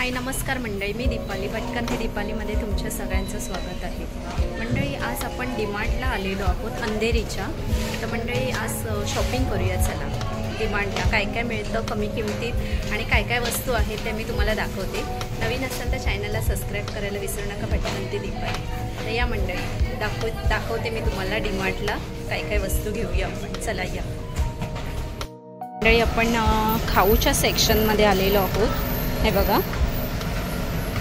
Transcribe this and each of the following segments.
हाय नमस्कार मंडळी, मी दीपाली पटकन ते दीपालीमध्ये तुमच्या सगळ्यांचं स्वागत आहे। मंडळी आज आपण डीमार्टला आलेलो आहोत अंधेरीच्या। तर मंडळी आज शॉपिंग करूया, चला डीमार्टला काय काय मिळतं कमी किमतीत आणि काय काय वस्तू आहेत ते मी तुम्हाला दाखवते। नवीन असाल तर चॅनलला सबस्क्राईब करायला विसरू नका, पटकन ते दीपाली। तर या मंडळी दाखवते मी तुम्हाला डीमार्टला काय काय वस्तू घेऊया आपण, चला या मंडळी। आपण खाऊच्या सेक्शनमध्ये आलेलो आहोत। हे बघा,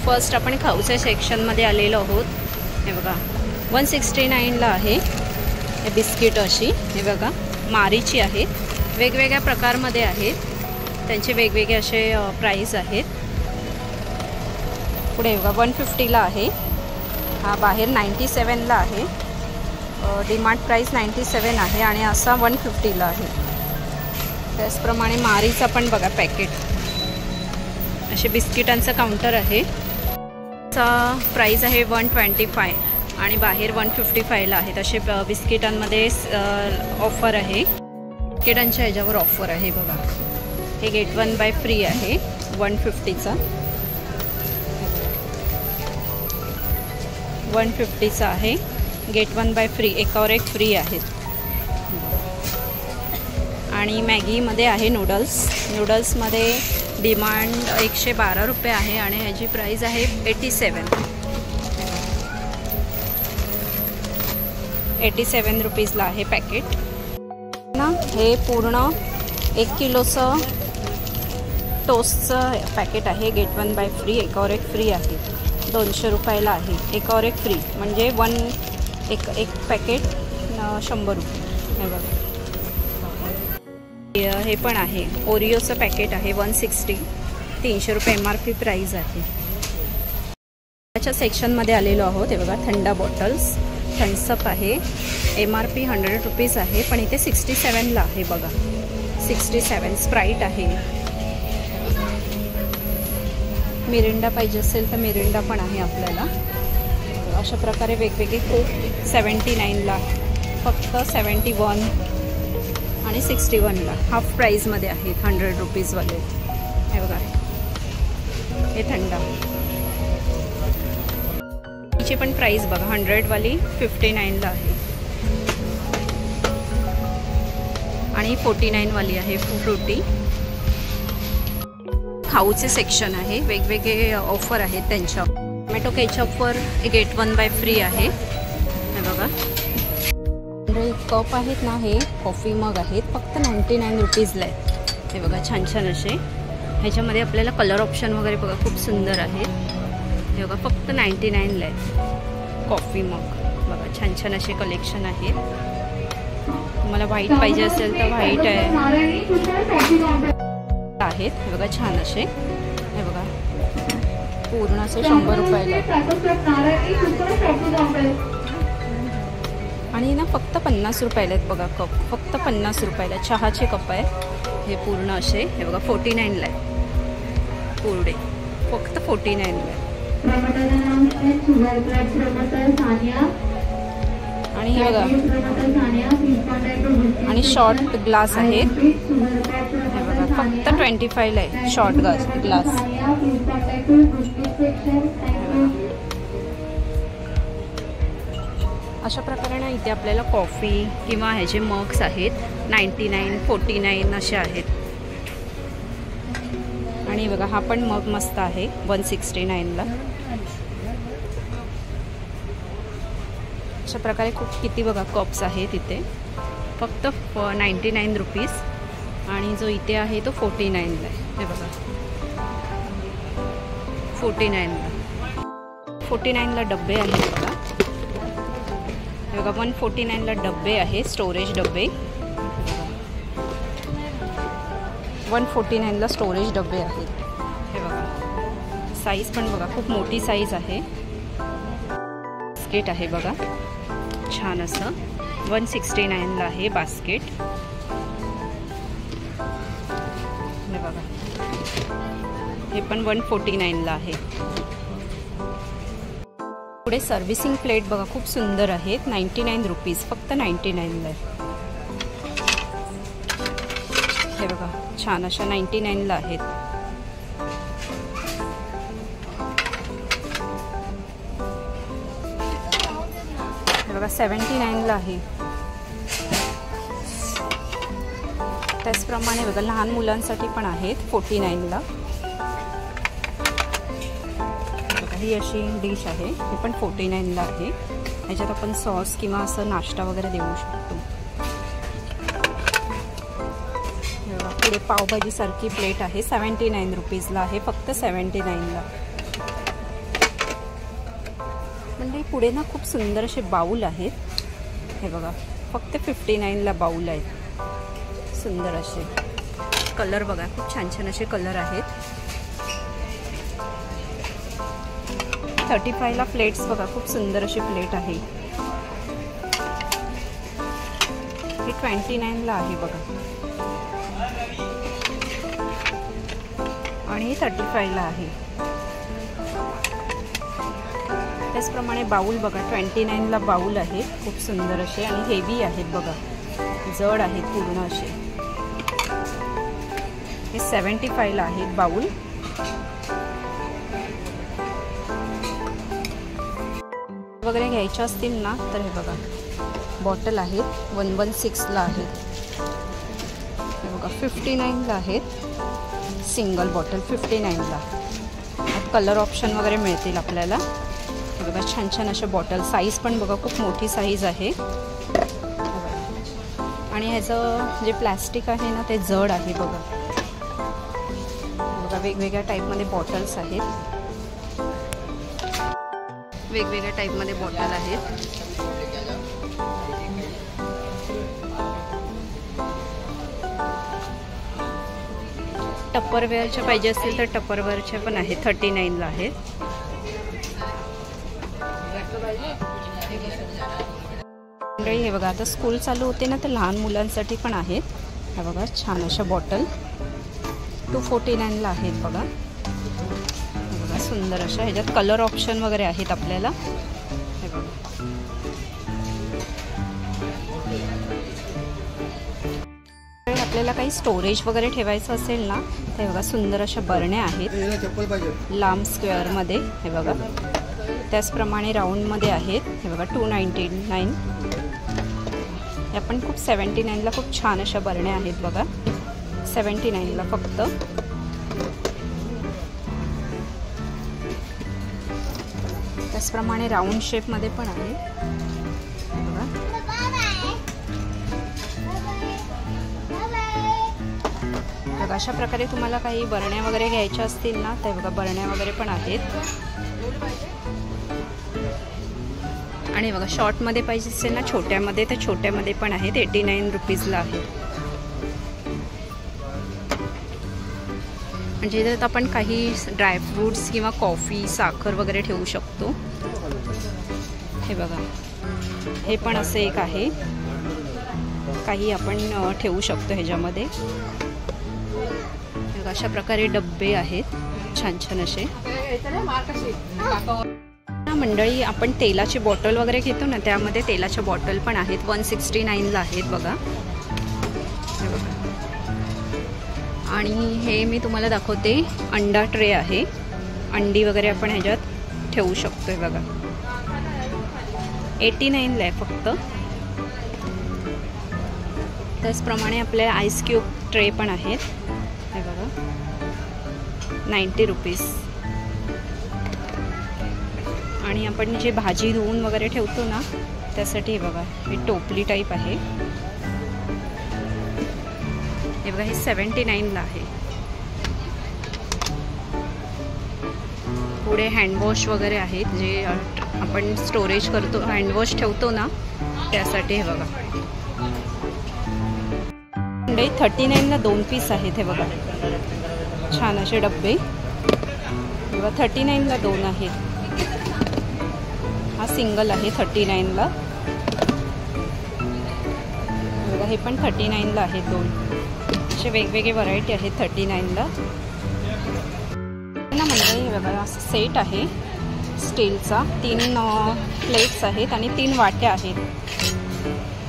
फर्स्ट आपण खाऊच्या सेक्शनमध्ये आलेलो आहोत। हे बघा 169ला आहे हे बिस्किट अशी, हे बघा मारीची आहेत, वेगवेगळ्या प्रकारमध्ये आहेत, त्यांचे वेगवेगळे असे प्राइस आहेत। पुढे बघा 150ला आहे, हा बाहेर 97ला आहे, डीमार्ट प्राइस 97 आहे आणि असा 150ला आहे। त्याचप्रमाणे मारीचा पण बघा पॅकेट, असे बिस्किटांचं काउंटर आहे, चा प्राइस आहे 125 आणि बाहेर 155ला आहेत। असे बिस्किटांमध्ये ऑफर आहे, बिस्किटांच्या ह्याच्यावर ऑफर आहे बघा। हे गेट 1 बाय फ्री आहे 150चा, 150चा आहे, गेट 1 बाय फ्री, एकावर एक फ्री आहेत। आणि मॅगीमध्ये आहे नूडल्समध्ये डिमांड 112 रुपये आहे आणि ह्याची प्राइस आहे 87 रुपीजला आहे पॅकेट ना। हे पूर्ण 1 किलोचं टोस्टचं पॅकेट आहे, गेट 1 बाय फ्री, एकावर एक फ्री आहे, 200 रुपयाला आहे, एकावर एक फ्री, म्हणजे एक पॅकेट 100 रुपये। हे बघा, हे पण आहे ओरिओचं पॅकेट आहे 160, 300 रुपये MRP प्राइस आहे। त्याच्या सेक्शनमध्ये आलेलो आहोत। हे बघा थंडा बॉटल्स, थम्सअप आहे, MRP 100 रुपीज आहे, पण इथे 67ला आहे बघा, 67। स्प्राईट आहे, मिरिंडा पाहिजे असेल तर मिरिंडा पण आहे आपल्याला। अशा प्रकारे वेगवेगळे कोक 79ला, फक्त 71 आणि 61ला हाफ प्राईजमध्ये आहेत, 100 रुपीजवाले। हे बघा हे थंडा, हिची पण प्राईस बघा 100वाली 59ला आहे आणि 49वाली आहे फ्रुटी। खाऊचे सेक्शन आहे, वेगवेगळे ऑफर आहेत त्यांच्या। टोमॅटो केचपवर गेट 1 बाय फ्री आहे। हे बघा कप आहेत ना, हे कॉफी मग आहेत, फक्त 99 रुपीजला आहेत। हे बघा छान छान असे, ह्याच्यामध्ये आपल्याला कलर ऑप्शन वगैरे बघा खूप सुंदर आहेत। हे बघा फक्त 99ला आहेत कॉफी मग, बघा छान छान असे कलेक्शन आहेत। तुम्हाला व्हाईट पाहिजे असेल तर व्हाईट आहेत, हे बघा छान असे। हे बघा पूर्ण असे 100 रुपयाला आणि ना फक्त 50 रुपयाला आहेत बघा कप, फक्त 50 रुपयाला चहाचे कप आहेत हे पूर्ण असे। हे बघा 49ला आहे पूर्णे, फक्त 49ला आहे। आणि हे बघा आणि शॉर्ट ग्लास आहेत, हे बघा फक्त 25ला आहे शॉर्ट ग्लास। अशा प्रकारे ना इथे आपल्याला कॉफी किंवा ह्याचे मग्स आहेत 99, 49 असे आहेत। आणि बघा हा पण मग मस्त आहे 169ला। अशा प्रकारे खूप किती बघा कप्स आहेत इथे, फक्त 99 रुपीज आणि जो इथे आहे तो 49ला आहे। हे बघा 49ला डब्बे आहेत बघा। हे बघा 149ला डब्बे आहे, स्टोरेज डब्बे, 149ला स्टोरेज डब्बे आहेत। हे बघा साईज पण बघा खूप मोठी साईज आहे। बास्केट आहे बघा छान असं, 169ला आहे बास्केट। हे बघा हे पण 149ला आहे। पुढे सर्व्हिसिंग प्लेट बघा खूप सुंदर आहेत, 99 रुपीज, फक्त 99ला आहे। हे बघा छान अशा 99ला आहेत। बघा 79ला आहे. त्याचप्रमाणे बघा लहान मुलांसाठी पण आहेत 49ला. बघा ही अशी डिश आहे, ही पण 49ला आहे. ह्याच्यात आपण सॉस किंवा असं नाश्ता वगैरे देऊ शकतो. पुढे पावभाजी सारखी प्लेट आहे, 79 रुपीजला आहे, फक्त 79ला. म्हणजे पुढे ना खूप सुंदर असे बाऊल आहेत. हे बघा फक्त 59ला बाऊल आहेत, सुंदर असे. कलर बघा खूप छान छान असे कलर आहेत. 35ला प्लेट्स बघा खूप सुंदर अशी प्लेट आहे. ही 29ला आहे बघा, आणि 35ला आहे. त्याचप्रमाणे बाऊल बघा 29ला बाऊल आहे, खूप सुंदर असे आणि हेवी आहेत बघा, जड आहेत पूर्ण असे. हे 75ला आहेत बाऊल. वगैरे घ्यायचे असतील ना तर हे बघा बॉटल आहेत, 116ला आहेत. हे बघा 59ला आहेत सिंगल बॉटल, 59ला. कलर ऑप्शन वगैरे मिळतील आपल्याला. हे बघा छान छान अशा बॉटल. साईज पण बघा खूप मोठी साईज आहे. आणि ह्याचं जे प्लॅस्टिक आहे ना ते जड आहे बघा. बघा वेगवेगळ्या टाईपमध्ये बॉटल्स आहेत, वेगवेगळ्या टाईपमध्ये बॉटल आहेत. टप्परवेअरच्या पाहिजे असतील तर टप्परवेअरच्या पण आहेत, 39ला आहेत. हे बघा आता स्कूल चालू होते ना तर लहान मुलांसाठी पण आहेत. हे बघा छान अशा बॉटल 249ला आहेत बघा. बघा सुंदर अशा. ह्याच्यात कलर ऑप्शन वगैरे आहेत आपल्याला. हे बघा आपल्याला काही स्टोरेज वगैरे ठेवायचं असेल ना ते बघा सुंदर अशा बरण्या आहेत लांब स्क्वेअरमध्ये. हे बघा त्याचप्रमाणे राऊंडमध्ये आहेत. हे बघा 299. या पण खूप 79ला खूप छान अशा बरण्या आहेत बघा, 79ला फक्त. त्याचप्रमाणे राऊंड शेपमध्ये पण आहे बघा. बघा अशा प्रकारे तुम्हाला काही बरण्या वगैरे घ्यायच्या असतील ना तर बघा बरण्या वगैरे पण आहेत. आणि बघा शॉर्टमध्ये पाहिजे असेल ना छोट्यामध्ये तर छोट्यामध्ये पण आहेत, 89 रुपीजला आहे. म्हणजे त्यात आपण काही ड्रायफ्रूट्स किंवा कॉफी साखर वगैरे ठेवू शकतो. हे बघा हे पण असं एक आहे, काही आपण ठेवू शकतो ह्याच्यामध्ये. बघा अशा प्रकारे डब्बे आहेत छान छान असे. मंडळी आपण तेलाची बॉटल वगैरे घेतो ना त्यामध्ये तेलाच्या बॉटल पण आहेत, 169ला आहेत बघा. हे बघा. आणि हे मी तुम्हाला दाखवते अंडा ट्रे आहे, अंडी वगैरे आपण ह्याच्यात ठेवू शकतो. हे बघा 89ला आहे फक्त. त्याचप्रमाणे आपल्या आईस क्यूब ट्रे पण आहेत. हे बघा 90 रुपीज. आणि आपण जे भाजी धुवून वगैरे ठेवतो ना त्यासाठी बघा हे टोपली टाईप आहे. हे बघा हे 79ला आहे. पुढे हँडवॉश वगैरे आहेत जे आपण स्टोरेज करतो, हँडवॉश ठेवतो ना त्यासाठी. हे बघा 39ला 2 पीस आहेत. हे बघा छान असे डब्बे. बघा 39ला 2 आहेत. हा सिंगल आहे 39ला. बघा हे पण 39ला आहेत 2. असे वेगवेगळे व्हरायटी आहेत 39ला ना मंडळी. हे बघा असं सेट आहे स्टीलचा, 3 प्लेट्स आहेत आणि 3 वाट्या आहेत.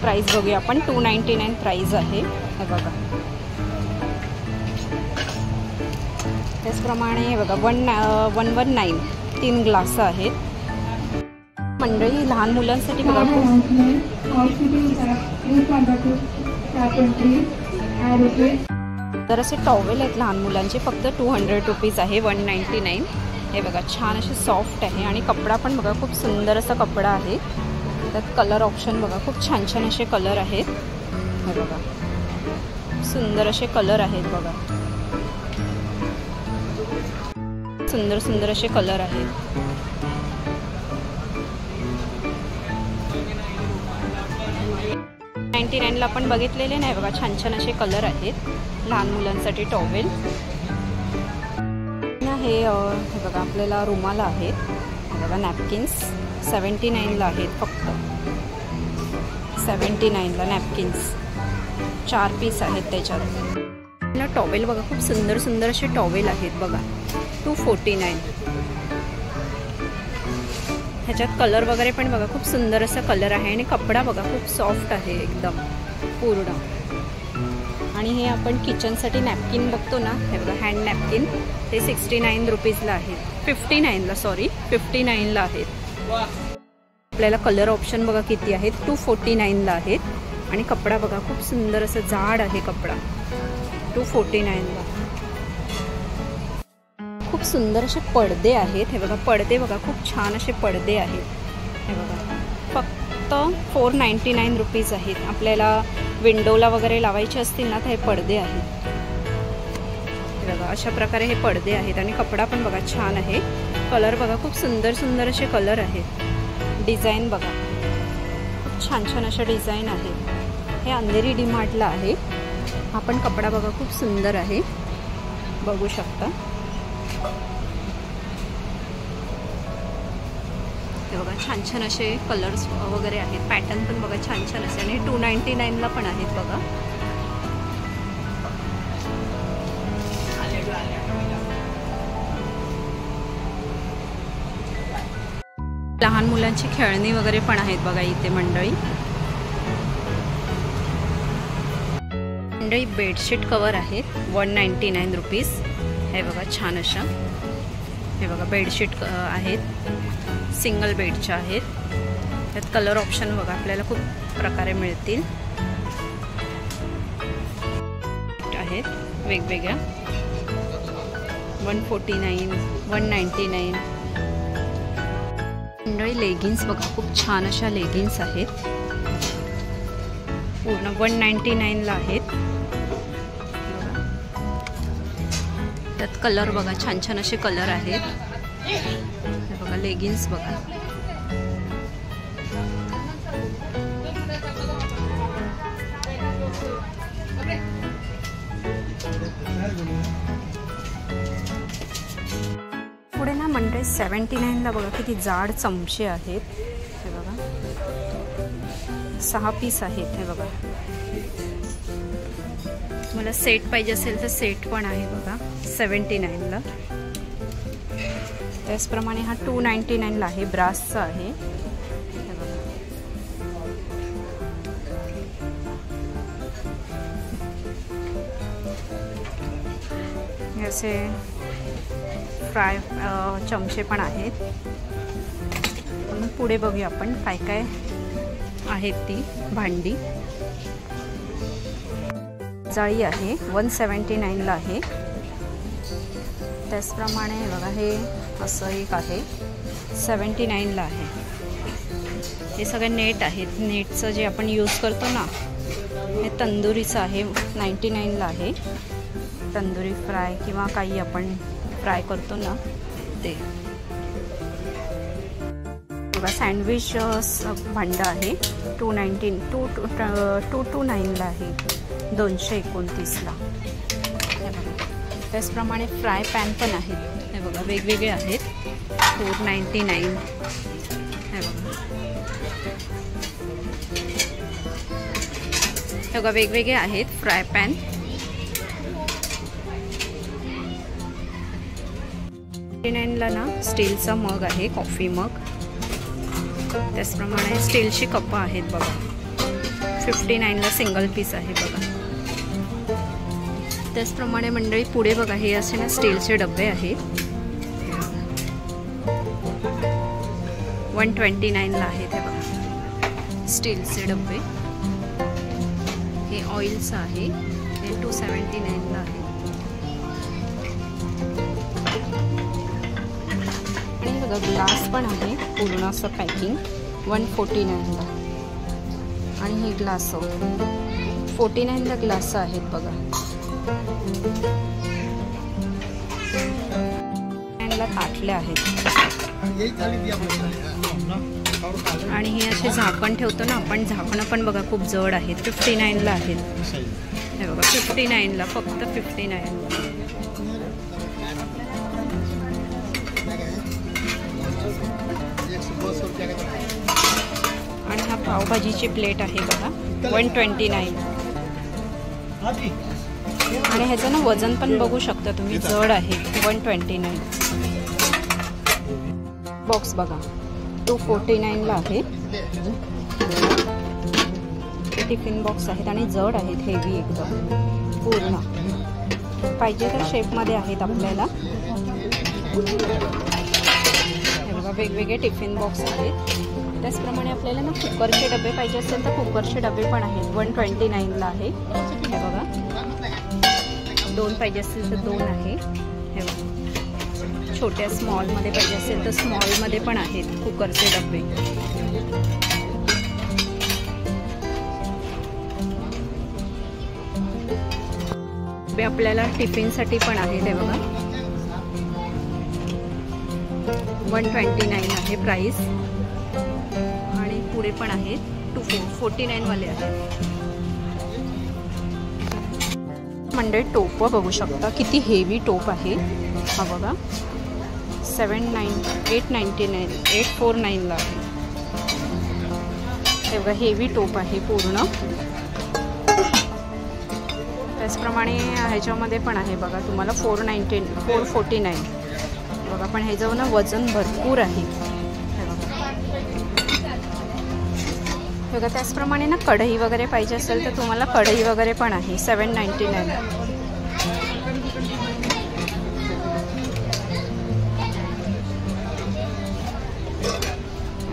प्राईस बघूया आपण, 299 प्राईस आहे. हे बघा त्याचप्रमाणे हे बघा 119 3 ग्लास आहेत. मंडळी लहान मुलांसाठी बघा तर असे टॉवेल आहेत लहान मुलांचे, फक्त 200 रुपीज आहे, 199. हे बघा छान असे सॉफ्ट आहे आणि कपडा पण बघा खूप सुंदर असा कपडा आहे. त्यात कलर ऑप्शन बघा खूप छान छान असे कलर आहेत. हे बघा सुंदर असे कलर आहेत बघा, सुंदर सुंदर असे कलर आहेत. $99 पण बघितलेले नाही बघा, छान छान असे कलर आहेत लहान मुलांसाठी टॉवेल. हे बघा आपल्याला रुमाला आहेत. बघा नॅपकिन्स 79 आहेत, फक्त 79 नॅपकिन्स 4 पीस आहेत त्याच्यात. टॉवेल बघा खूप सुंदर सुंदर असे टॉवेल आहेत बघा, 249. ह्याच्यात कलर वगैरे पण बघा खूप सुंदर असा कलर आहे आणि कपडा बघा खूप सॉफ्ट आहे एकदम पूर्ण. आणि हे आपण किचनसाठी नॅपकिन बघतो ना, हे बघा हँड नॅपकिन, ते 69 रुपीजला आहेत, 59ला सॉरी 59ला आहेत. आपल्याला कलर ऑप्शन बघा किती आहेत, 249ला आहेत. आणि कपडा बघा खूप सुंदर असं जाड आहे कपडा, 249ला. खूप सुंदर असे पडदे आहेत. हे बघा पडदे बघा खूप छान असे पडदे आहेत. हे बघा फक्त 499 रुपीज आहेत. आपल्याला विंडोला वगैरे लावायचे असतील ना तर हे पडदे आहेत. हे बघा अशा प्रकारे हे पडदे आहेत आणि कपडा पण बघा छान आहे. कलर बघा खूप सुंदर सुंदर असे कलर आहेत. डिझाईन बघा खूप छान छान अशा डिझाईन आहेत. हे अंधेरी डीमार्टला आहे. हा पण कपडा बघा खूप सुंदर आहे, बघू शकता. हे बघा छान छान असे कलर्स वगैरे आहेत, पॅटर्न पण बघा छान छान असे आणि 299ला पण आहेत बघा. लहान मुलांची खेळणी वगैरे पण आहेत बघा इथे मंडळी. बेडशीट कवर आहेत 199 रुपीज. हे बघा छान अशा, हे बघा बेडशीट आहेत, सिंगल बेडच्या आहेत. त्यात कलर ऑप्शन बघा आपल्याला खूप प्रकारे मिळतील आहेत वेगवेगळ्या. 149, 199. मंडळी लेगिन्स बघा खूप छान अशा लेगिन्स आहेत, पूर्ण 199ला आहेत. त्यात कलर बघा छान छान असे कलर आहेत. हे बघा लेगिन्स बघा, पुढे ना मंडळी 79ला बघा किती जाड चमचे आहेत. हे बघा 6 पीस आहेत. हे बघा मला सेट पाहिजे असेल तर सेट पण आहे बघा 79ला. त्याचप्रमाणे हा 299ला आहे, ब्रासचा आहे. हे बघा हे असे फ्राय चमचे पण आहेत. पुढे बघूया आपण काय काय आहेत ती भांडी. जाळी आहे 179ला आहे. त्याचप्रमाणे बघा हे असं एक आहे 79ला आहे. हे सगळे नेट आहेत, नेटचं जे आपण यूज करतो ना, हे तंदुरीचं आहे 99ला आहे. तंदुरी फ्राय किंवा काही आपण फ्राय करतो ना ते. बघा सँडविच भांडं आहे 229ला आहे, 229ला. त्याचप्रमाणे फ्राय पॅन पण आहेत. हे बघा वेगवेगळे आहेत 499. हे बघा वेगवेगळे आहेत फ्राय पॅन. ला ना स्टीलचा मग आहे, कॉफी मग. त्याचप्रमाणे स्टीलची कपं आहेत बघा, 59ला सिंगल पीस आहे बघा. त्याचप्रमाणे मंडळी पुढे बघा हे असे ना स्टीलचे डबे आहेत 129ला आहेत हे बघा, स्टीलचे डबे. हे ऑइलचं आहे, हे 279ला आहे. आणि बघा ग्लास पण आहे पूर्ण असं पॅकिंग 149ला. आणि हे ग्लास 49ला ग्लास आहेत बघा. ताटले आहेत. आणि हे असे झाकण ठेवतो ना आपण, झाकणं पण बघा खूप जड आहेत. 59ला आहेत हे बघा, 59ला, फक्त 59ला. आणि हा पावभाजीची प्लेट आहे बघा 129. आणि ह्याचं ना वजन पण बघू शकता तुम्ही, जड आहे 129. बॉक्स बघा 249ला आहे. टिफिन बॉक्स आहेत आणि जड आहेत, हेवी एकदम पूर्ण. पाहिजे त्या शेपमध्ये आहेत आपल्याला. हे बघा वेगवेगळे टिफिन बॉक्स आहेत. त्याचप्रमाणे आपल्याला ना कुकरचे डबे पाहिजे असेल तर कुकरचे डबे पण आहेत. 129ला आहे हे बघा. 2 पाहिजे असेल तर 2 आहे हे बघा. छोट्या स्मॉलमध्ये पाहिजे असेल तर स्मॉलमध्ये पण आहेत कुकरचे डबे. डबे आपल्याला टिफिनसाठी पण आहेत हे बघा. 129 आहे प्राइस. आणि पुढे पण आहेत 249 वाले आहेत. म्हणजे टोप बघू शकता किती हेवी टोप आहे हा बघा. 849ला आहे हे बघा. हेवी टोप आहे पूर्ण. त्याचप्रमाणे ह्याच्यामध्ये पण आहे बघा तुम्हाला 449 बघा. पण ह्याचं ना वजन भरपूर आहे बघा. त्याचप्रमाणे ना कढई वगैरे पाहिजे असेल तर तुम्हाला कढई वगैरे पण आहे 799.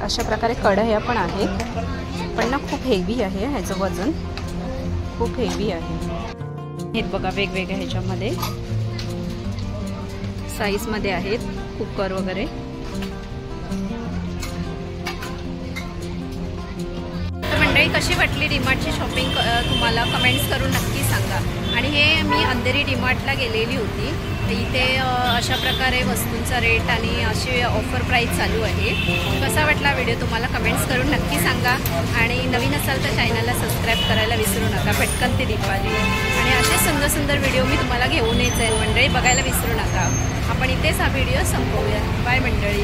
अशा प्रकारे कढया पण आहेत, पण ना खूप हेवी आहे. ह्याचं वजन खूप हेवी आहे. हे बघा वेगवेगळ्या ह्याच्यामध्ये साईजमध्ये आहेत कुकर वगैरे. मंडळी कशी वाटली डीमार्टची शॉपिंग तुम्हाला कमेंट्स करून नक्की सांगा. आणि हे मी अंधेरी डीमार्टला गेलेली होती. इथे अशा प्रकारे वस्तूंचा रेट आणि अशी ऑफर प्राईस चालू आहे. कसा वाटला व्हिडिओ तुम्हाला कमेंट्स करून नक्की सांगा. आणि नवीन असाल तर चॅनलला सबस्क्राईब करायला विसरू नका. पटकन ते दीपावली आणि असे सुंदर सुंदर व्हिडिओ मी तुम्हाला घेऊन येत जाईल मंडळी, बघायला विसरू नका. आपण इथेच हा व्हिडिओ संपवूया. बाय मंडळी.